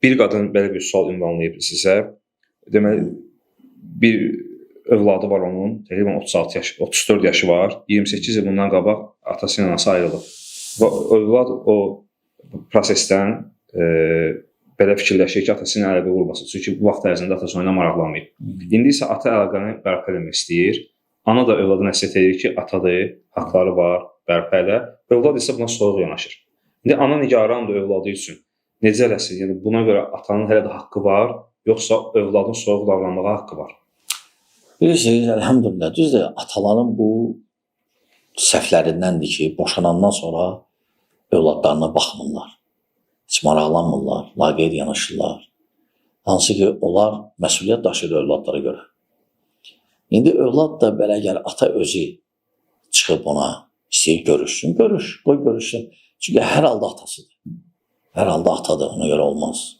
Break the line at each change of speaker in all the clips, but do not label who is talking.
bir qadın belə bir sual ünvanlayıb sizə. Deməli, bir övladı var onun, təqribən 36 yaş, 34 yaşı var. 28 il bundan qabaq atası ilə anası ayrılıb. Və övlad o prosesdən belə fikirləşir ki, atasının əlaqə qurması. Çünki bu vaxt ərzində atası ilə maraqlanmayıb. İndi isə ata əlaqəni bərpa eləmək istəyir. Ana da övlada nəsihət edir ki, atadır, haqları var, bərpa elə. Övlad isə buna soyuq yanaşır. İndi ana nigarandır övladı üçün. Necə eləsin? Yəni buna görə atanın hələ də haqqı var, yoxsa övladın soyuq davranmağa haqqı var?
Bilirsiniz, əlhamdülillah, düzdür, ataların bu səhvlərindəndir ki, boşanandan sonra övladlarına baxmırlar. Heç maraqlanmırlar, laqeyd yanaşırlar. Hansı ki, onlar məsuliyyət daşıyır övladlara görə. İndi övlad da belə gəl, ata özü çıxıb ona istəyir görüşsün, qoy görüşsün. Çünki hər halda atasıdır. Hər halda atadır, ona görə olmaz.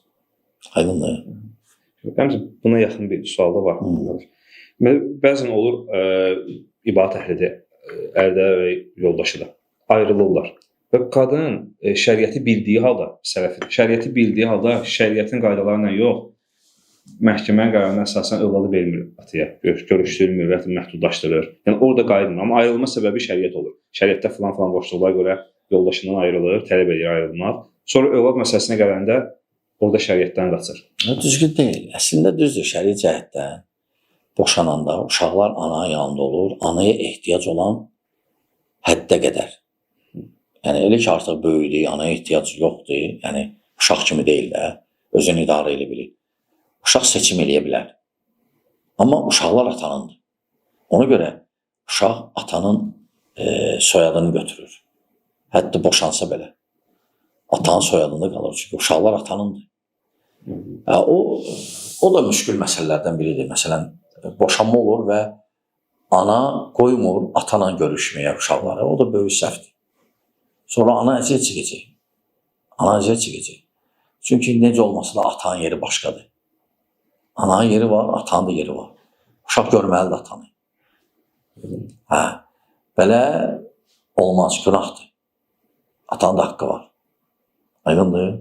Aydındır.
Buna yaxın bir sual da var. Bəzən olur, ibadət əhlidir, ərdə və yoldaşı da ayrılırlar. Və qadın şəriəti bildiyi halda, şəriəti bildiyi halda şəriətin qaydalarına yox, məhkəmənin qərarına əsasən övladı vermir ataya, görüşdürmür və məhdudlaşdırır. Yəni orada qayıdmır, amma ayrılma səbəbi şəriət olur. Şəriətdə filan boşluqlara görə yoldaşından ayrılır, tələb edir ayrılmaq. Sonra övlad məsələsinə gələndə orada şəriətdən qaçır.
Düzgün deyil. Əslində düzdür, şəri cəhətdən boşananda uşaqlar ananın yanında olur, anaya ehtiyac olan həddə qədər. Yəni elə ki, artıq böyüdür, anaya ehtiyac yoxdur, yəni uşaq kimi deyil də, özünü idarə edə bilir. Uşaq seçim eləyə bilər. Amma uşaqlar atanındır. Ona görə uşaq atanın soyadını götürür. Hətta boşansa belə. Atanın soyadında qalır. Çünki uşaqlar atanındır. O da müşkül məsələlərdən biridir. Məsələn, boşanma olur və ana qoymur atana görüşməyə uşaqları. O da böyük səhvdir. Sonra ana əziyyət çəkəcək. Ana əziyyət çəkəcək. Çünki necə olmasa da atanın yeri başqadır. Ananın yeri var, atanın da yeri var. Uşaq görməlidir atanı. Belə olmaz, günahdır. Atanın da haqqı var. Aydındır.